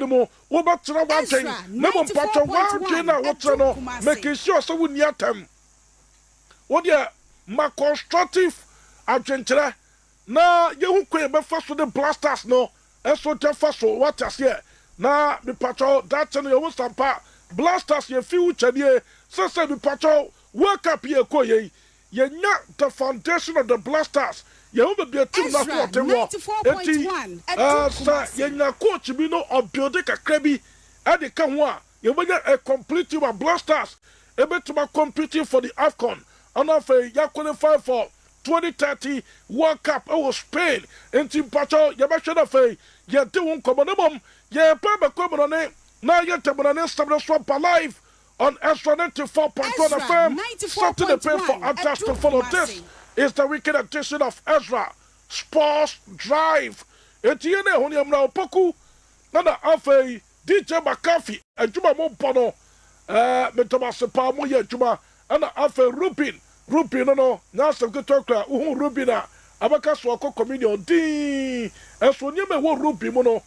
no wobatra wadwen na mo mpacho wadwen na wotra no making sure so wonni atam what ya ma constructive adwentere na yehu kwen be fa so the blasters no eso te fa so what as here na me pacho that no you sampa blasters ye fi uchadie say me pacho work up ye ko ye nya the foundation of the blasters ye hu be team na so tem wo enti sa ye nya coach bi no obuild kakra bi e de ka ho a ye bonya a complete team of blasters e betuma competing for the AFCON and after ya qualify for 2030 World Cup was Spain enti pacho ye be hwe fe ye de won komonobom ye pa be komonone na ye tebonane stable swap live on Extra 94.1 FM. Something to pay for others to follow. This is the weekend edition of Ezra Sports Drive. Etienne Honyamna Opoku, Nana Afe, DJ Makafi, and Juma Mompono, Metamasapa Moya Juma, and Afe Rupin, no, Nasa Gutoka, Rubina, Abakas Wako Communion, D. As when you may want Rupi Mono.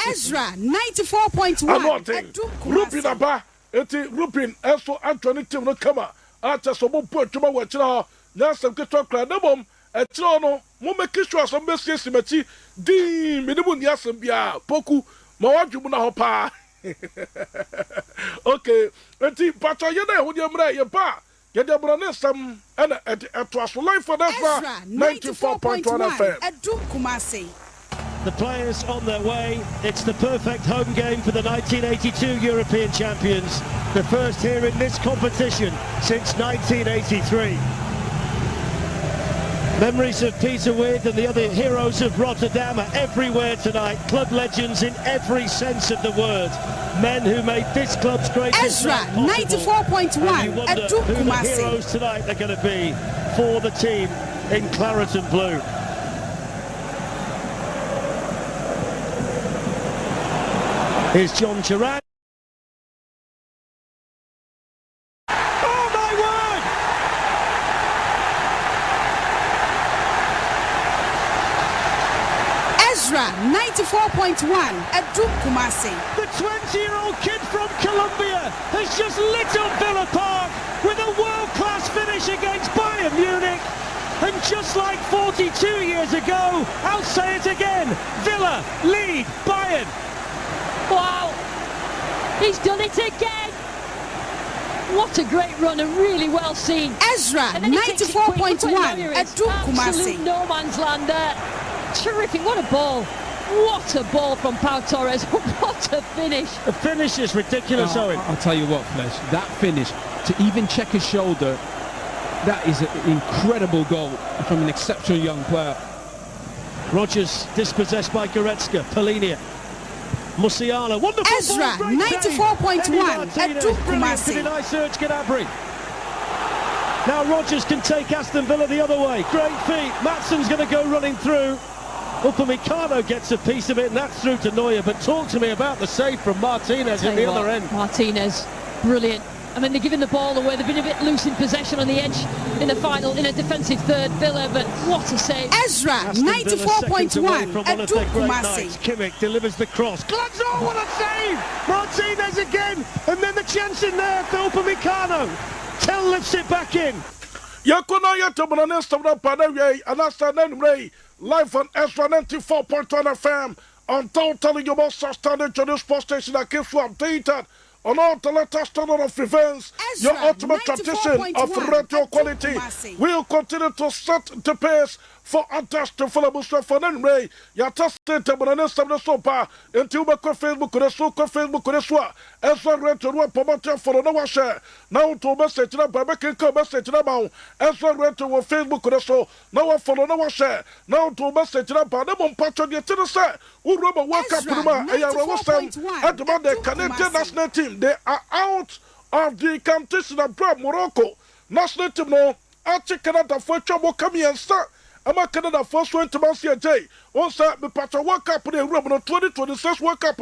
Ezra 94.1. Rupin Aba. Eti Rupin eso Anthony team no kama ata so mo po twuma wa kira na sam keto kra na bom e kira no mo make sure so be siesi machi din minimu ni asem bia poku ma wadwum na ho pa okay eti pato ye na ho de mra ye pa ye de bro ne sam na eto aso life for that 94.1 FM Edu Kumasi. The players on their way. It's the perfect home game for the 1982 European champions. The first here in this competition since 1983. Memories of Peter With and the other heroes of Rotterdam are everywhere tonight. Club legends in every sense of the word. Men who made this club's greatest Ezra 94.1. You wonder who the heroes tonight are going to be for the team in claret and blue. Here's John Turan. Oh my word! Ezra 94.1 Edu Kumasi. The 20-year-old kid from Colombia has just lit up Villa Park with a world-class finish against Bayern Munich. And just like 42 years ago, I'll say it again, Villa lead Bayern. Wow, he's done it again. What a great run and really well seen. Ezra 94.1 Edu Kumasi. No man's land there. Terrific, what a ball. What a ball from Pau Torres. What a finish. The finish is ridiculous, Owen. I'll tell you what, Flesh, that finish, to even check his shoulder, that is an incredible goal from an exceptional young player. Rodgers dispossessed by Goretzka, Polinia. Musiala, wonderful Ezra 94.1 Edu Kumasi. Nice search, Gnabry. Now Rodgers can take Aston Villa the other way. Great feet. Matsson's going to go running through. Upamecano gets a piece of it, and that's through to Neuer. But talk to me about the save from Martinez at the other end. Martinez, brilliant. I mean, they're giving the ball away. They've been a bit loose in possession on the edge in the final, in a defensive third, Villa, but what a save. Ezra 94.1 Edu Kumasi. Kimmich delivers the cross. Glanzo, what a save! Martinez again, and then the chance in there for Upamecano. Tell lifts it back in. Yakuna Yatabana Stabra Padaway, Anasta Ray, live on Ezra 94.1 FM. On telling you about standard to this sports station that keeps you updated on all the latest standard of events, your ultimate tradition of radio quality. We'll continue to set the pace for others to follow Musa for Ray. Your tested to Bananesta of the Sopa until we could Facebook, Facebook, as well as to one promoter for the share. Now to message up by making a message about as well as to Facebook, now follow no share. Now to message up by the Mompacho, the Tennessee, who rubber work up at the Canadian national team. They are out of the competition abroad, Morocco. National team, no, I check Canada for trouble coming and start. I'm a Canada first one to Marcia J. Once that the Pacha World Cup in the room, 2026 World Cup,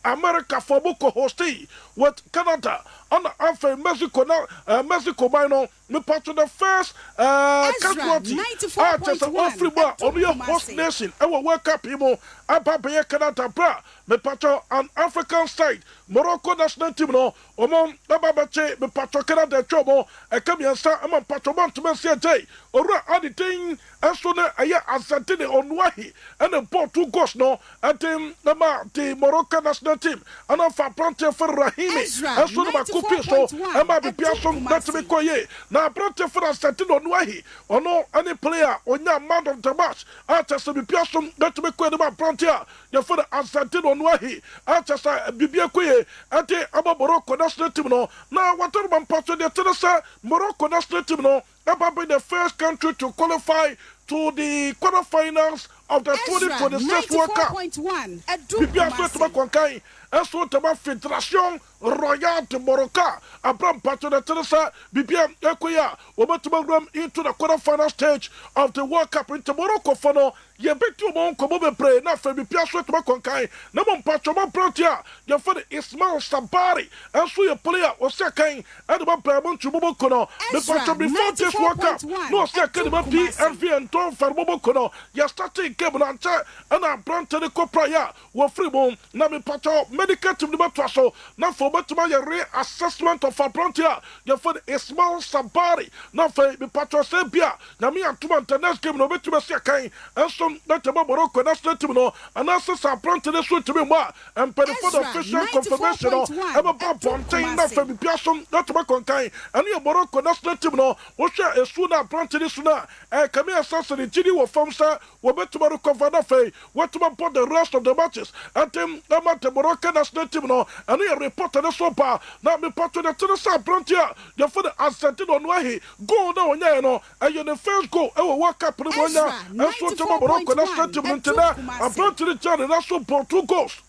America for Boko Hosti with Canada and after Mexico now Mexico by now me part of the first casualty just a free bar on your host nation I will work up people Papa Canada bra me part an African side Morocco national team no omon Babache me part of Canada trouble I come here sir I'm a part of to me say day or anything as soon as I ascertain on Wahi and a ball 2 goals no at the Moroccan national team and I'm for Pronte for Rahimi as soon as I could so I'm a Piason that's me koye now Pronte for ascertain on Wahi or no any player on your man of the match after some Piason that's me koye about Pronte you for the ascertain on Wahi after Bibia koye at the Morocco national team no now what are my part of the Morocco national team no that be the first country to qualify to the quarterfinals of the 2026 World Cup. Bibia Sotoma Kwankai, and Sotoma Federation Royale de Morocco, Abram Pato de Teresa, Bibia Ekoya, Obetumagram into the quarterfinal stage of the World Cup into Morocco for no. You bet you won't come over play, not for Bibia Sotoma Kwankai, no one Pacho Prontia, your father Ismail Sabari, and so your player was second, and one player to Mobokono, the Pacho before this World Cup, no second PNV and Tom for Mobokono, you're starting Kebancha, and I'm Pronto de Copraya, were freeborn, Nami Pacho, medical to the Matraso, not for Batumaya reassessment of our Prontia, your father Ismail Sabari, not for the Pacho Sebia, Nami and Tuman, the next game, no better second, and so that Morocco national team no and also Pronto this way to be more and for the official confirmation I'm about Pontain that for the Piason not to Conkai and your Morocco national team no what share a sooner Pronto this sooner and come here assassin in Gini or Famsa will bet to Morocco for the what to put the rest of the matches and then I'm at the Morocco national team no and you report on the sopa now me part to the Teresa Prontia your for the ascended on Wahi go down there no and you're the first goal I will walk up to the one and so to Morocco national team and brought to the channel that's so for 2 goals.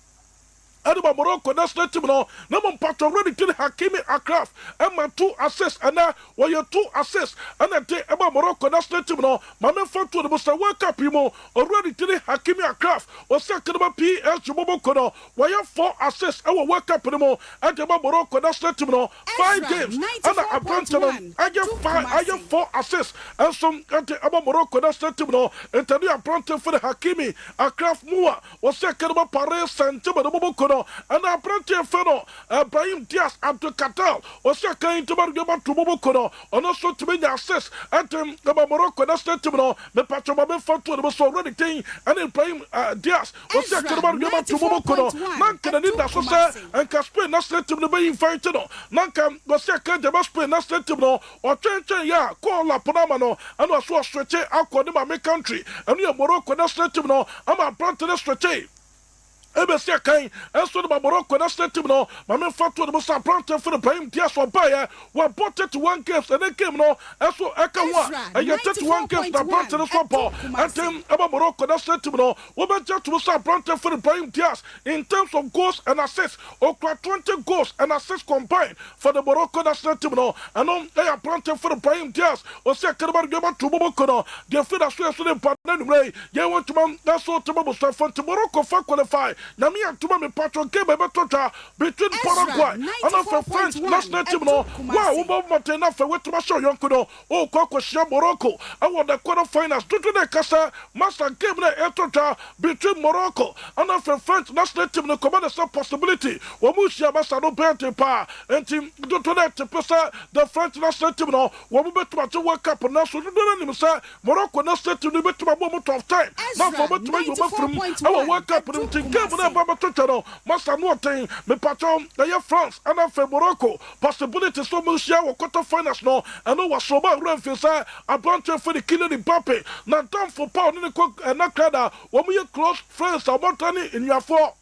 Adaba Morocco national team no one part already to the Hakimi Akraf and 2 assists and now were your 2 assists and I take about Morocco national team no my men for to the most World Cup already to the Hakimi Akraf or second about PS Mobokono were your 4 assists our World Cup and about Morocco national team no 5 games and I brought I get 4 assists and some about Morocco national team no and tell you I brought for the Hakimi Akraf Mua or second about Paris Saint-Germain Mobokono and I brought you fellow Brahim Diaz Abdul Katal or second to Margama to Mobokono and also to be assist at the Morocco national team no the Patroma Foto was already thing and then Brahim Diaz or second to Margama to Mobokono Nanka and Linda Sosa and Casper national team to be invited Nanka was second the Masper national team no or change ya call La Panamano and also stretch out my country and your Morocco national team no I'm a brought to the stretch Ebesia Kain, and so the Morocco national team no, my men fought to the most appropriate for the Prime Diaz or Bayer, were brought to 1 game and they came no, and so Ekawa, and you touch 1 game that brought to the football, and then about Morocco national team no, we were just to appropriate for the Prime Diaz in terms of goals and assists, or 20 goals and assists combined for the Morocco national team no, and on they are appropriate for the Prime Diaz, or second about Gama to Mobokono, they feel as well as the partner way, you want to man, that's all to Mobo for Morocco for qualify. Nami and Tuma me patron game between Paraguay and for French national team no. Wow, Matena for what to show Yonkuno, oh Coco Shia Morocco. I want the quarterfinals to the Casa, Master game between Morocco and for French national team no command some possibility. Wamushia Massa no Bente Pa and team to the French national team no. Wamu to work up and now so do Morocco national team to a moment of time. Now for what to make you from our work up and to give Baba Tutano, Master Norton, me patron, the France, and after Morocco, possibility so much or quarterfinals no, and no was so bad Renfisa, a branch for the killing in Pape, not done for pound in the cook and not Canada, when we are close friends are Montani in your 4.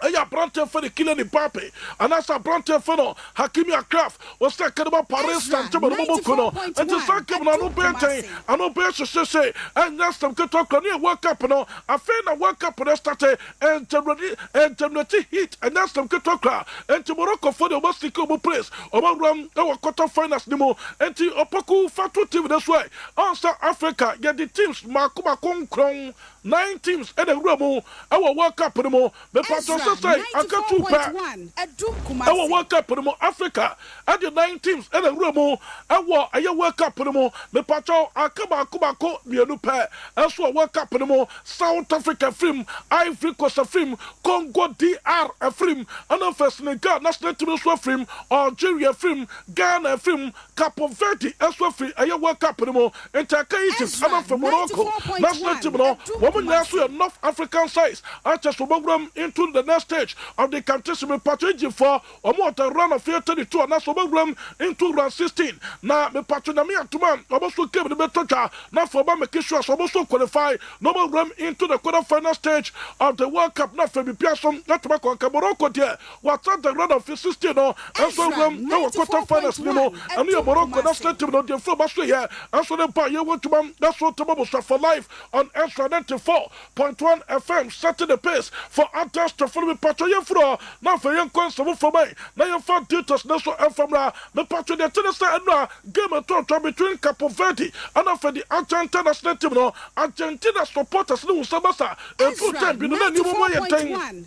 Aya brante for the killing the pape, and as a brante for no Hakimi Akraf was second about Paris Saint-Germain Mobokono, and the second no bente, and no best say, and that's some good talk on your work up no, I feel a work up on started and Temneti hit, and that's some good talk, and to Morocco for the most equal place, about our quarterfinals Nemo, and to Opoku Fatu team this way. Also Africa, get the teams Makuma Kong Krong. 9 teams and a room. Our World Cup no more. Me pacho say aka 2 pa. Our World Cup no more Africa. And the 9 teams and a room. Our World Cup no more. Me pacho aka ba ko mienu pa. Eso World Cup no more. South Africa film, Ivory Coast film, Congo DR film, and first Senegal national team film, Algeria film, Ghana film, Capo Verde also film. Our World Cup no more. Entaka Egypt and from Morocco national team no. Women also North African size. After Sobogram into the next stage of the contest me pacho for or more the run of 32 and Sobogram into round 16. Now me pacho na me atuma also came the betoja. Now for me make sure also qualify no more room into the quarter-final stage of the World Cup. Now for me Piason not to make Morocco there. What's at the run of 16 no and so room no quarter-finals no and you Morocco national team no the flow back here and so the buy you want to man that's what tomorrow for life on Extra 94.1 FM setting the pace for others to follow me patcho ye fro now for young constable for me now you found details no so FM na me patcho the tennis and game a talk between Capo Verde and for the Argentina national team no Argentina supporters no sabasa e two time bi no na ni mo ye ten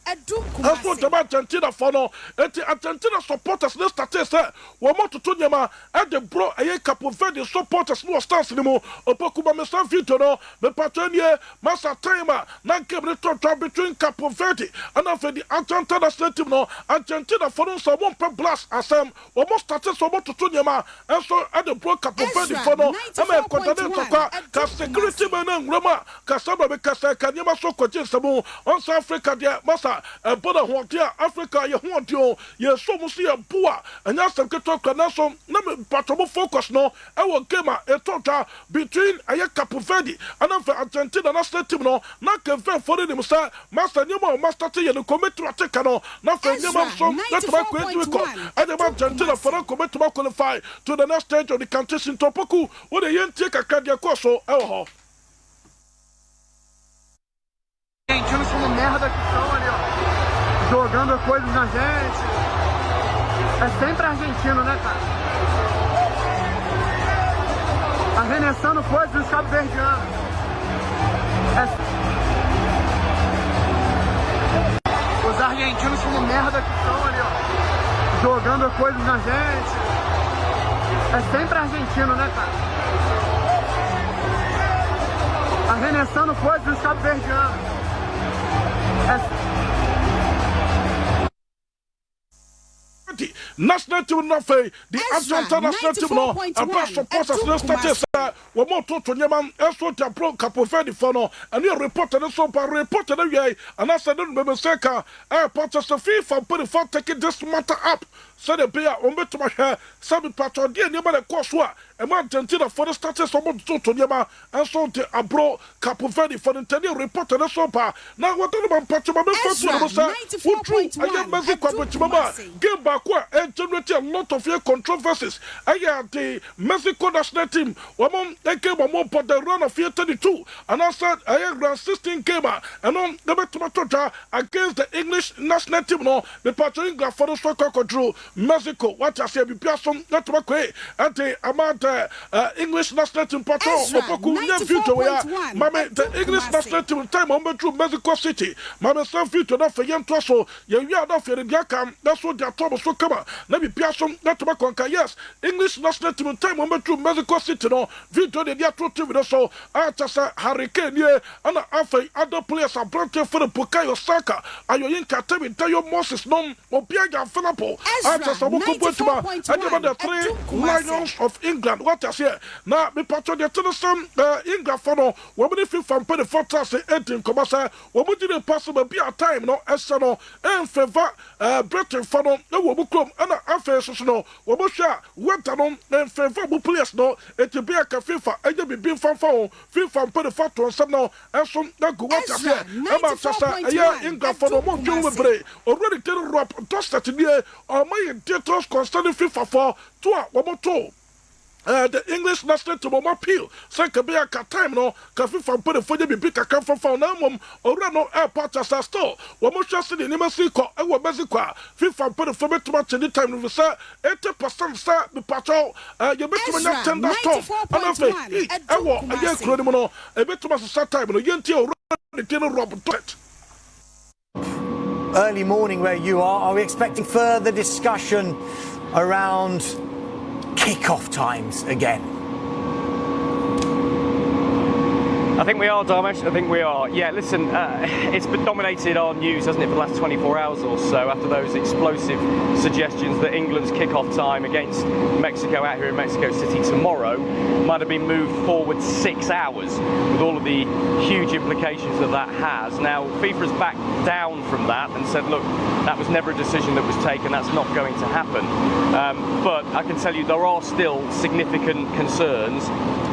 that's what the Argentina for no eti Argentina supporters no start say wo mo to nyama e de bro e Capo Verde supporters no stance ni mo opokuba me san fit no me patcho ni masa time na game the talk between Capo Verde and for the Argentina national team no Argentina for no so one per blast asem wo mo start so mo to nyama and so at the bro Capo Verde for no e me continue to ka security man ngrama ka saba be ka sa ka nyama so kwaje sabu on South Africa dia masa e boda ho dia Africa ye ho dio ye so mo se boa anya sam ke to ka na so na me patro focus no e wo game e tota between aye Capo Verde and for Argentina national team no na ke ve for them say master nyama master te ye no commit attack no na for nyama so that ba ko etu ko and the Argentina for no commit to qualify to the next stage of the contest in Topoku wo de yentie kakra dia ko so e ho argentinos como merda que são ali, ó, jogando coisas na gente. É sempre argentino, né, cara? Arremessando coisas dos cabo-verdianos. Os argentinos como merda que são ali, ó, jogando coisas na gente. É sempre argentino, né, cara? Arremessando coisas dos cabo-verdianos. National team no fe the Argentina national team no about supporters no status we mo to nyama eso ta pro Capo Verde for no and you report no so pa report no we and I said no be seka partners of FIFA put for taking this matter up so the player on bet to my sabi patro dey nyama the course wa e man Argentina for the status of to nyama and so the abro Capo Verde for the tell report no so pa now what do man patro me for no say who true I Mexico but mama game back and generate a lot of controversies. I had the Mexico national team. Woman, they came on more for the run of 32. And I said, I had round 16 came and on the Betomatoja against the English national team. No, the Patrick England for the soccer control Mexico. What I say, be Piason, not to make at the amount English national team patrol. Mamma, the English national team time on through Mexico City. Mamma, some future not for young Tosso. You are not for the Yakam. That's what they're trouble so come on. Let me Piason, not to make yes. English national team time on through Mexico City. No, Vito, the Diatro TV. So, after Hurricane, yeah, and after other players are brought for the Bukayo Saka. Are you in Katabi, Tayo Moses, no, or Piaga Fanapo? After Samuku Butuma, and about the 3 Lions of England. What I say now, me patron the Tennessee England for no, when we feel from 24,18 Comasa, when we didn't possible be a time, no, Essano, and favor Britain for no, no, Wobukrum, and affairs, no, Wobusha, went on, and favorable players, no, it will be a FIFA, and you be being from FIFA 24 to some no, and some that go what I say about Sasa, a year England for no more Jewelry, already tell Rob, Tosta today, or my details concerning FIFA for 2 the English national team will appeal. Say can be a time no. Can FIFA put the footage be big. Can from now or no airport as a store. We must just see the Mexico. I will Mexico. FIFA put the footage too much any time. We say 80% say the patrol. You bet to me not tender stop. And I say, I will again. Credible. I bet too much time. No, you Early morning where you are we expecting further discussion around kick-off times again? I think we are, Dharmesh. I think we are. Yeah, listen, it's been dominated our news, hasn't it, for the last 24 hours or so after those explosive suggestions that England's kick-off time against Mexico out here in Mexico City tomorrow might have been moved forward 6 hours, with all of the huge implications that that has. Now, FIFA has backed down from that and said, look, that was never a decision that was taken, that's not going to happen. But I can tell you there are still significant concerns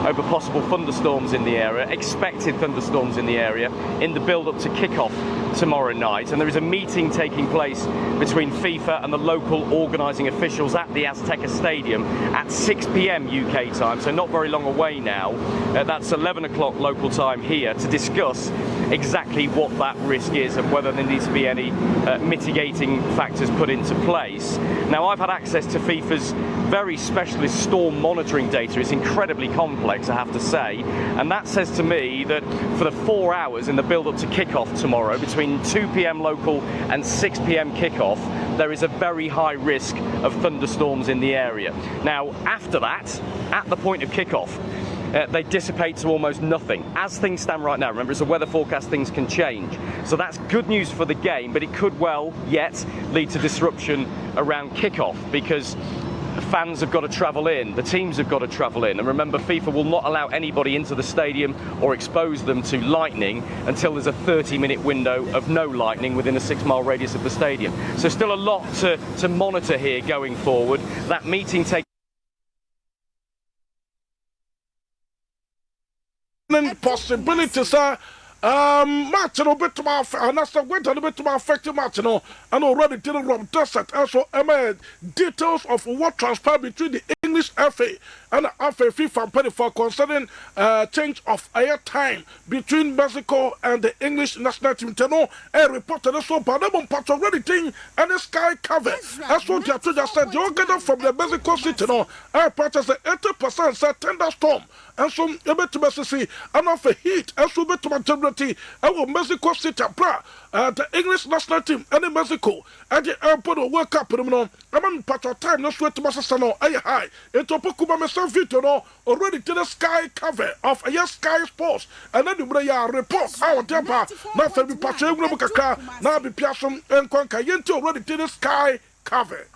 over possible thunderstorms in the area, expected thunderstorms in the area, in the build-up to kick-off tomorrow night. And there is a meeting taking place between FIFA and the local organising officials at the Azteca Stadium at 6 p.m. UK time, so not very long away now. That's 11 o'clock local time here, to discuss exactly what that risk is and whether there needs to be any mitigating factors put into place. Now, I've had access to FIFA's very specialist storm monitoring data. It's incredibly complex, I have to say, and that says to me that for the 4 hours in the build-up to kick-off tomorrow, between 2 p.m. local and 6 p.m. kick-off, there is a very high risk of thunderstorms in the area. Now, after that, at the point of kick-off, they dissipate to almost nothing. As things stand right now, remember, it's a weather forecast, things can change. So that's good news for the game, but it could well yet lead to disruption around kick-off, because fans have got to travel in, the teams have got to travel in, and remember, FIFA will not allow anybody into the stadium or expose them to lightning until there's a 30-minute window of no lightning within a 6-mile radius of the stadium. So still a lot to monitor here going forward. That meeting takes possibilities are match no bit to my and that's went a bit to my affected match no and already didn't rob desert and so details of what transpired between the English FA and the FA FIFA penny for concerning change of air time between Mexico and the English national team. No, a reporter so but them part already thing and the sky cover. That's what you just said. You get from the Mexico City no. I purchased 80% said thunderstorm. And so you bet to Mexico and off a heat and so bet to my temperature. I will Mexico City the English national team and in Mexico and the airport will work up them on. I'm on part of time no sweat to Master no high. Into Pokuma myself video no already to the sky cover of a Sky Sports and then you report our temper now for the patch now be Piassum and Conca Yento already to the sky cover.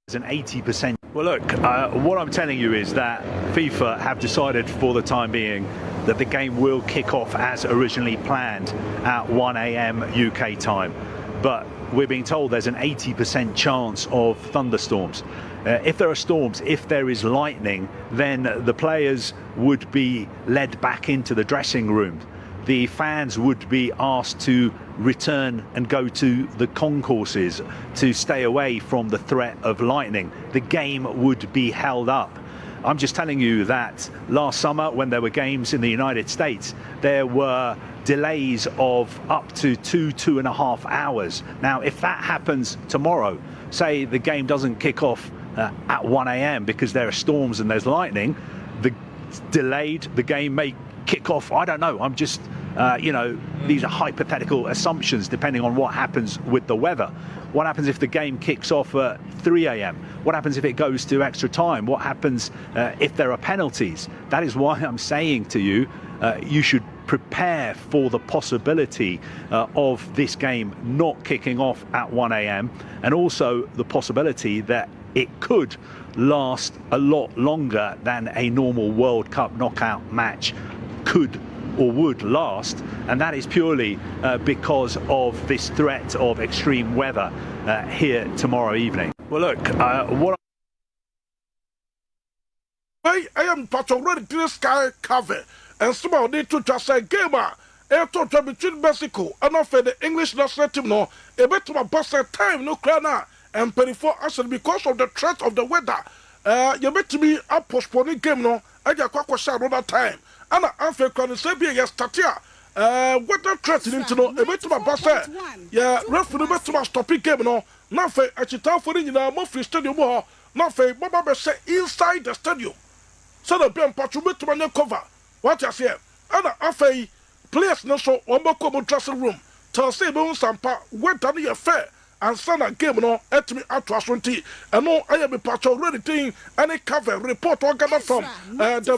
It's an 80%. Well, look, what I'm telling you is that FIFA have decided for the time being that the game will kick off as originally planned at 1 a.m. UK time. But we're being told there's an 80% chance of thunderstorms. If there are storms, if there is lightning, then the players would be led back into the dressing room. The fans would be asked to return and go to the concourses to stay away from the threat of lightning. The game would be held up. I'm just telling you that last summer when there were games in the United States, there were delays of up to 2.5 hours. Now, if that happens tomorrow, say the game doesn't kick off at 1 a.m. because there are storms and there's lightning, the game may kick off, I don't know, I'm just, these are hypothetical assumptions depending on what happens with the weather. What happens if the game kicks off at 3 a.m.? What happens if it goes to extra time? What happens if there are penalties? That is why I'm saying to you, you should prepare for the possibility of this game not kicking off at 1 a.m. and also the possibility that it could last a lot longer than a normal World Cup knockout match could or would last, and that is purely because of this threat of extreme weather here tomorrow evening. Well, look, what I am part already to the sky cover, and somehow they to just say gamer. A total between Mexico and offer the English national team no a bit of a bus time no crana and 24 actually because of the threat of the weather. You bet to be a postponing game no. I get quite shot another time. And I feel kind of say be yesterday. What the threatening to know a bit of a bus. Yeah, referee bet to my stopping game no. Now for a chita for in a Murphy Stadium more. Now for Baba say inside the stadium. So the Ben Patchu bet to my cover. What you say? And I feel players no so omboko mo dressing room tell say be unsampa went on your fair and son a game no etimi ato asonti eno aye be patch already thing any cover report or gather from the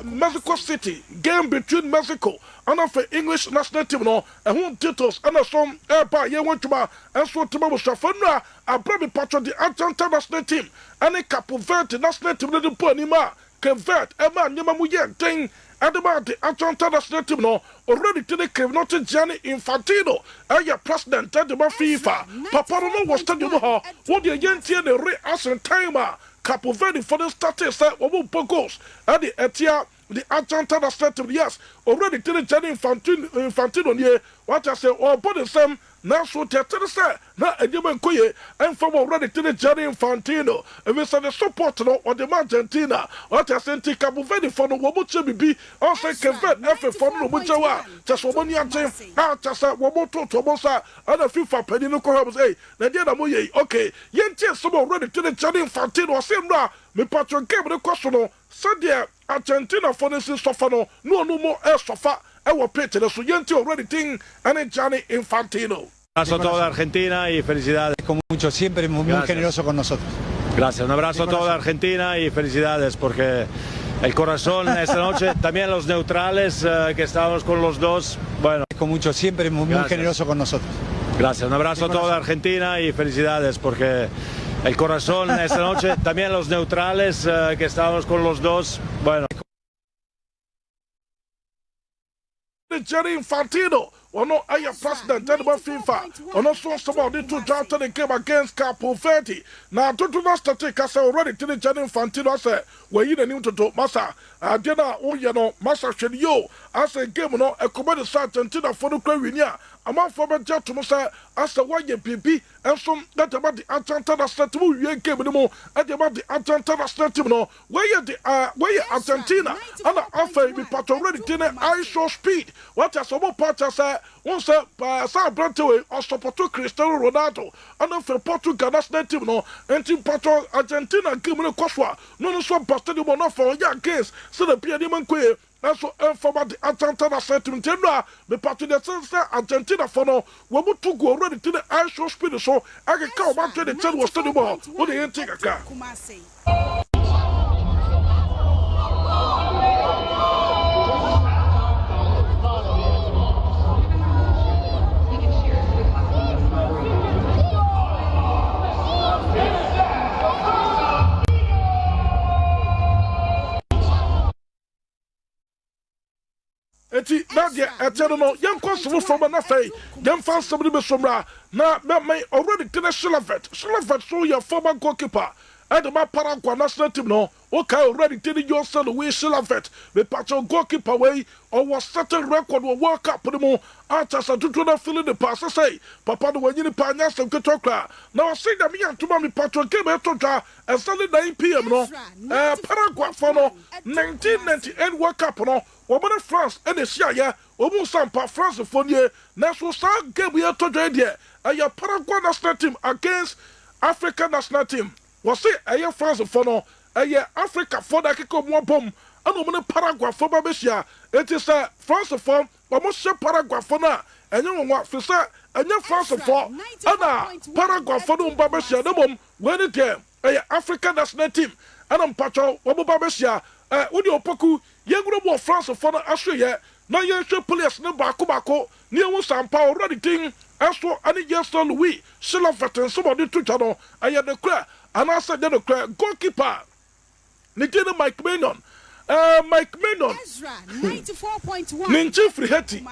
Mexico City game between Mexico and of English national team no who titles and some airby ye want to ma and so to mo shafana abrabi patch the Argentina national team any Capo Verde national team the ponima Kevert Emma nyama mu ye thing and about the Argentina national team no already today came not to Gianni Infantino your president at the FIFA Papa no was studying her what the yentie the re asin timer Capo Verde for the status of goals at the Etia the Argentina national team yes already today Gianni Infantino here what I say or put the same now so say na edema koye and from already to the Gianni Infantino and we say the support no or the Argentina what I say Capo Verde for no wobuche bibi on say Kevin F for no buchawa just woboni antem just woboto to bosa and the FIFA penny no ko say na dia na moye okay yentie some already to the Gianni Infantino say na me patron game the question no said there Argentina for this suffer no more suffer our pitch so yentie already thing and Gianni Infantino. Un abrazo a toda Argentina y felicidades. Con mucho, siempre muy generoso con nosotros. Gracias, un abrazo a toda Argentina y felicidades porque el corazón esta noche, también los neutrales que estábamos con los dos, bueno. Con mucho, siempre muy generoso con nosotros. Gracias, un abrazo a toda Argentina y felicidades porque el corazón esta noche, también los neutrales que estábamos con los dos, bueno. Gianni Infantino, or no, I am president of FIFA, or no, so somebody to draft the game against Capo Verde. Now, to do not take us already to the Gianni Infantino, I said, where you need to do Massa. I did not, oh, you know, Massa should you, as a game, no, a commodity Argentina for the Korea. A man from a gentleman, sir, as a white baby, and some that about the Argentina state, you game anymore, and about the Argentina state, no, where you Argentina, and after we part already dinner, I show speed. What has some part as once a Brantaway or support to Cristiano Ronaldo, and after Portugal national team, no, and team part Argentina give me a Koswa, no, so busted him on for young case, so the Piediman queer. So informa the Argentina sentiment the party that says Argentina for no we want to go already to the ice show speed so I can come back to the 10 was study ball what do you take a car eti na dia etero no yanko so from na fei dem fan somebody be somra na me already to the Shilavet so your former goalkeeper and the Paraguay national team no okay already to the yourself we Shilavet the patcho goalkeeper way or was certain record will work up the mo archers to na fill the pass say papa the when you pa nya sem ketokra now say that me and to me patcho game etoja and Sunday 9 p.m. no Paraguay for no 1998 World Cup no Woman France and the Shia, almost some France for you. National Star game we are to join here. A Paraguay national team against African national team. Was it a France for no? A Africa for the kick of one bomb. And woman Paraguay for Babisia. It is a France for almost Paraguay for now. And you want to say, and you France for Anna Paraguay for no Babisia. The bomb when it came. A African national team. And I'm Pacho, Babisia. Udi opoku yeguro bo France for na ahwe na ye hwe players ne bako ne wu sampa already thing aso ani Jason Louis Shilavet somebody to chano aye the clear and I said the clear goalkeeper ne tene Mike Maignan 94.1 ninchi free heti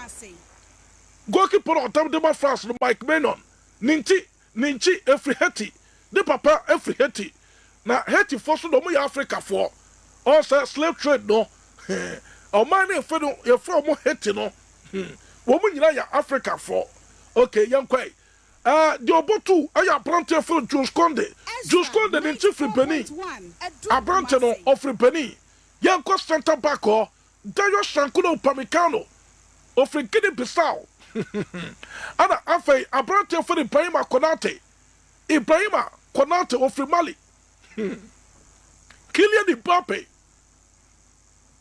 goalkeeper on time de France Mike Maignan ninchi free heti de papa free heti na heti for so do mo Africa for also slave trade no o man e fe no ye from heti no wo mu nyina ya Africa for okay yankwai the obotu aya brante for Jules Conde ni chief Benin abrante no of Benin yanko center back o Dayo Shankuno Pamecano of Guinea Bissau ana afei abrante for Ibrahima Konate of Mali Kylian Mbappe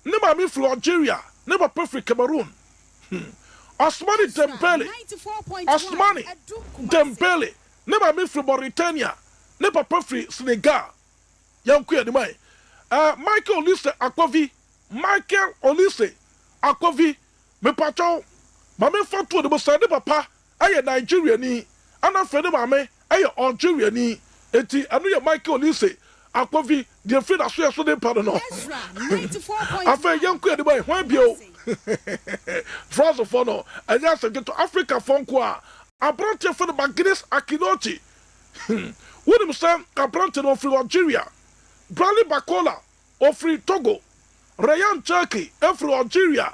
Nema mi from Algeria never perfect Cameroon. Osmani Dembele, Osmani Dembele, never me from Mauritania, never perfect Senegal. Young queer the way. Michael Olise Akwavi, Michael Olise Akwavi, me patrol, Mamma Fatu the Bosade Papa, I Nigeria ni, and I'm Freddy Mame, I Algeria ni, eti, and we are Michael Olise Akwavi, the afraid I swear so they pardon. I feel young queer the way, when you. France of honor, and yes, I get to Africa Fonqua. I brought you for the Magnes Akinochi. William Sam, I brought you for Algeria. Bradley Bakola, of free Togo. Ryan Turkey, every Algeria.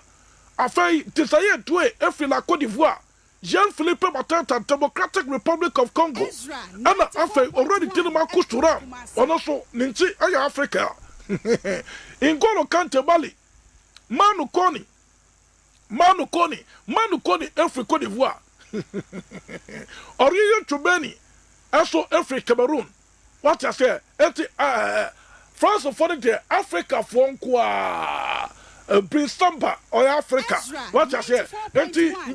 I feel desire to every La Côte d'Ivoire. Jean-Philippe Matata, Democratic Republic of Congo. And I feel already telling my Kusturam. And also, Ninti, Africa. In Golo Kante Mali. Manu Koni, every Côte d'Ivoire. Orion Chubeni, also every Cameroon. What I say, France of Foreign Africa Fonqua, Brisamba or Africa. What I say,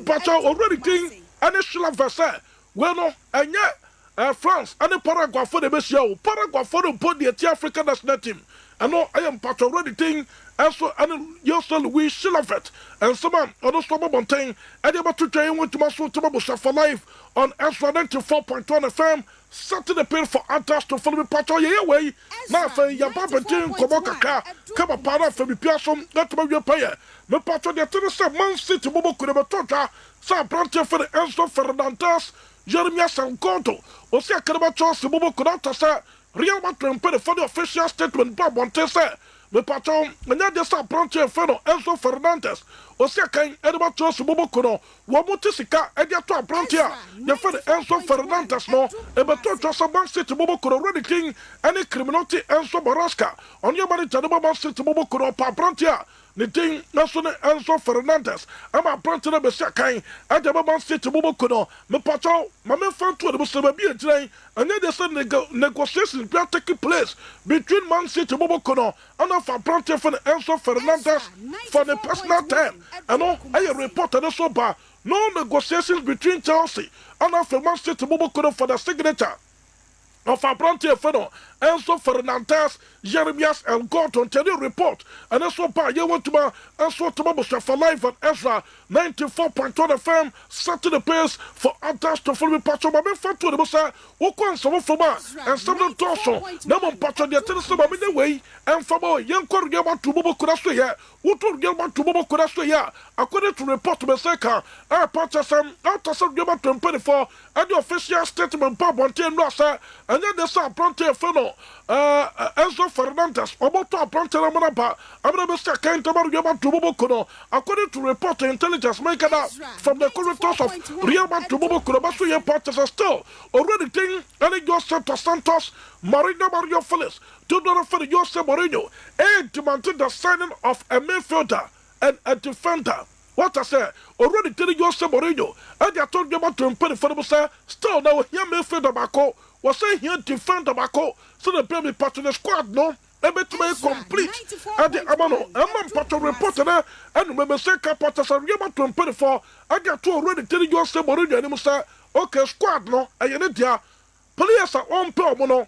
but already think, and it's still a versa. Well, no, and yet, France, and the Paraguay for the Messiah, Paraguay for the body at the African national team. I know I am part already thing. And so, and you also we still have it. And some on the summer mountain, and able to try to muscle to for life on Ezra 94.1 FM. Saturday pay for Antas to follow me part of your way. Now, for your papa team, Koboka, come a partner for me, Pearson, not to be your payer. Me part of the Tennessee Man City Bobo Kurabatoka, Sam Brancher for the Enzo Fernandez, Jeremiah Sankonto, Osia Karabacho, Bobo Kurata, Real Madrid pay for the official statement, Bob Montesa. Me patron, me nya desa branche feno Enzo Fernandez. O se kan edeba chosu bobo kono. Wo muti sika edia to branche a. Ye fe Enzo Fernandez no. E be to chosu Man City bobo kono ready king any criminality Enzo Baraska. On your body tadeba Man City bobo kono pa branche a. Ni ting naso ne Enzo Fernandez. Ama branche na be se kan edeba Man City bobo kono. Me patron, ma me fan to de se be bi ejran. And then there's negotiations taking place between Man City bobo kono and for branche for Enzo Fernandez for the personal time. And no, I report on so bar. No negotiations between Chelsea and for Man City bobo kono for the signature of our branche for Enzo Fernandez, Jeremias and Gordon tell you report. And also by you want to Enzo to for life on Ezra 94.1 FM, Saturday pace for others to follow me patch of my friend to the Bossa, who can some from us, and some of the torso, no one patch of the Tennessee in the way, and from our young Korean to Bobo Kurasuya, who told Gilman to Bobo Kurasuya, according to report to Meseka, I patch some out of some Gilman to 24, and the official statement Bob on 10 Rasa, and then the South Bronte Funnel. Enzo Fernandez, about to apprentice Ramanapa, I'm going to say, can't about Bobo Kono, according to report to intelligence maker from the corridors of Real Madrid Bobo Kono, Basuya parties are still already thing, and Joseph Santos, Marina Mario Felix, to the for Joseph Mourinho, and demanded the signing of a midfielder and a defender. What I say, already telling Joseph Mourinho, and I told you about to pay for the still now here midfielder Bako. Was saying here defend the Bako, so the baby part of the squad, no? Able to make complete. And the Amano, and one part of reporter, and remember, say, Capaters are able to pay for. I got to already tell you, say, Mourinho, and say, okay, squad, no, I need ya. Players are on Pelmono.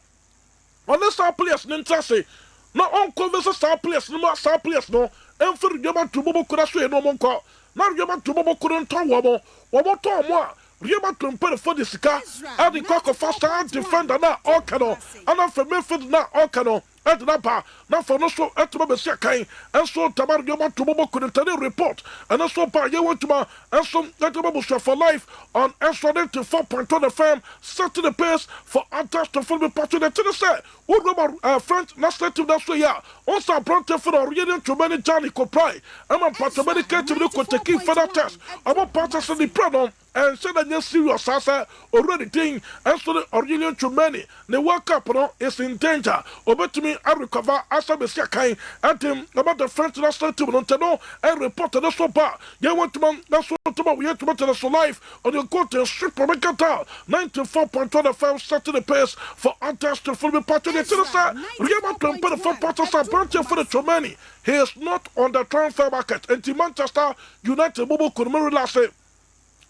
Unless our players, Nintasi, not on converses, our players, no more, our players, no, and for the Yaman to Bobo Kurasue, no monko. Now Yaman to Bobo couldn't tell one more. Riema to pay for the Sika, and the cock of faster defender now, all cano, and I'm for Memphis now, all cano, and Napa, now for no so at Mabessakai, and so Tamar Yaman to Bobo couldn't tell you report, and also by you want to ma, and some that Babusha for life on Ezra 94.1 FM, set to the pace for Antas to follow me part of the Tennessee. What about French national team that's why, also Bronte for the Oriental to many Johnny Copry, I'm a part of medicated to look at the key for that test. I'm a part of the problem. and said that serious asa already thing and so the Aurelien Tchouameni the World Cup no is in danger obetumi I recover asa besia kind and him about the French national team no tano and reported the so bar you want to man that's what we have to the so life on the court and strip from a 94.25 set the pace for Antas to fully part of the Tennessee. Remember to put the 4 parts of branch for the Tchouameni. He is not on the transfer market. And Manchester United Bobo could relax it.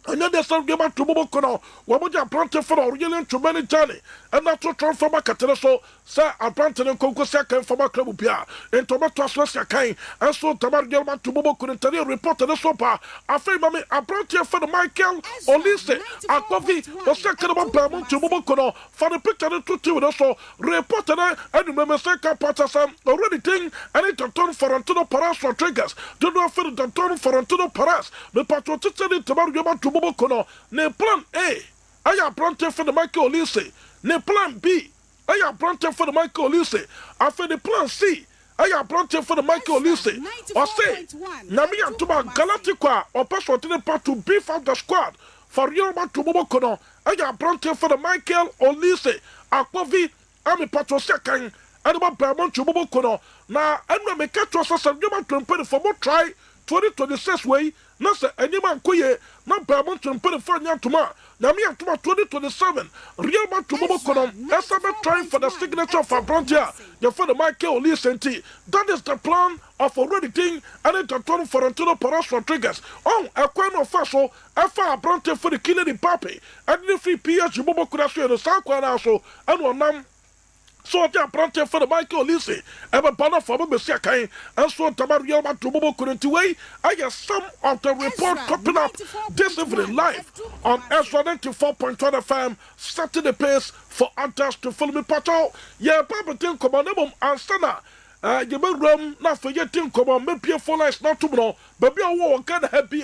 And then they start getting to Bobo Kono. What would you planted for Aurelien Tchouameni journey? And that's what transfer market. So, sir, I planted in Concourse for my club. And Tomato Aswessia Kain. And so, Tamar Gelman to Bobo couldn't tell you reported the sopa. I feel, Mammy, I planted for the Michael Olise. I coffee was second about Blamont to Bobo Kono for the picture of 2 2 also reported. And remember, second part of some already thing. And it's a turn for Antonio Paras for triggers. Do not feel the turn for Antonio Paras. The patriotism in Tamar Gelman to Bobo Kono. Ne plan A. I am planted for the Michael Olise. Ne plan B. I am planted for the Michael Olise. After the plan C. I am planted for the Michael Olise. Or say, Nami Antuma Galactica or Pastor to the part to beef up the squad for Yoruba to Bobo Kono. I am planted for the Michael Olise. Aquavi, I'm a patron second. And about Paramount to Bobo Kono. Now, I'm going to make a choice of Yoruba to pay for more try 2026 way. Nasa anyman kuye na Paramount to pay for Yantuma. Nami Antuma 2027. Real man to Bobo Kono. SMF trying for the signature of a frontier. You for the Michael Olise. That is the plan of already thing and it's a turn for Antonio Paras for triggers. Oh, a coin of Faso, a Bronte for the killing the papi. And the free PH Bobo Kurasio and the Sakwan also. And one nam. So I planted for the Michael Olise. I'm a banner for Bessia Kain. And so Tamariel to Bobo couldn't away. I have some of the report popping up this evening live on Ezra 94.1 FM. Starting the pace for Antas to follow me patrol. Yeah, Papa Tin Commandable and Sana. You may run not for your team come on, maybe for life not to know. Baby, I won't get happy.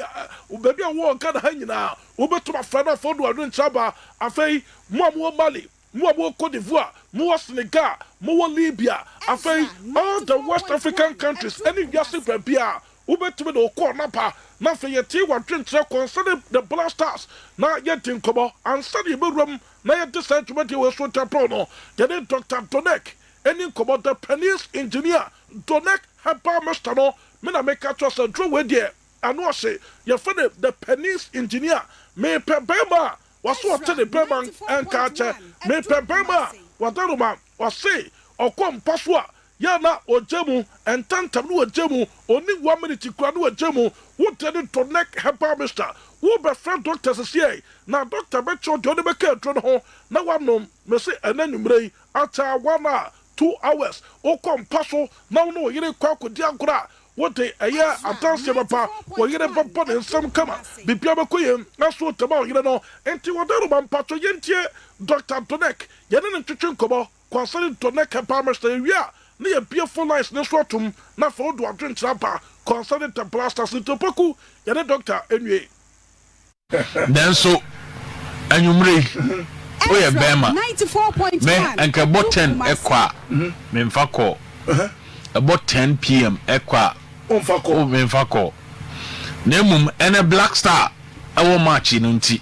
Baby, I won't get hanging now. Uber to my friend of Fodu and Chaba. I say, Mamo Mali. More Côte d'Ivoire, more Senegal, more Libya, after all the West African countries, any Yassip Bia, Uber to the Cornapa, not for your tea, one drink concerning the blasters, not yet in Cobo, and study room, not yet the sentiment you was with Prono, getting Dr. Donek, any Cobo, the Penis engineer, Donek, Hapa Mestano, Mina make a trust and draw with you, and was say, your friend, the Penis engineer, may Pebema. Was what the Berman and Catcher, me Pebema, what Daruma was say, or come Paswa, Yana or Jemu, and Tantamu Jemu, only 1 minute to Kranu Jemu, who tell it to neck Hapa Mister, who be friend doctors say, now Dr. Betcho, Johnny Becker, Tronho, now one no, Messi and then after 1 hour, 2 hours, or come Paso, now no, you didn't quack with Diagra. What day a year a dance papa, or you never put in some comma. Be Piama Queen, that's what about you know, and to what Pato Yentia, Dr. Donek, Yanan to Chinkobo, concerning Donek and Palmerston, yeah, near beautiful nice Neswatum, not for to drink supper, concerning the blasters into Poku, Yanan Doctor, anyway. Then so, and you may. Oh, yeah, Bema 94.1 and about 10 equa, Memfako, about 10 p.m. equa. Oh, Memfako. Nemum and a black star. I will march in unti.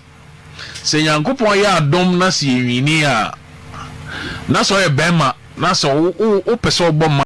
Say, Uncle Poya, Dom Nasi, Vinia. Naso Bema, Naso, oh, Peso Bomb.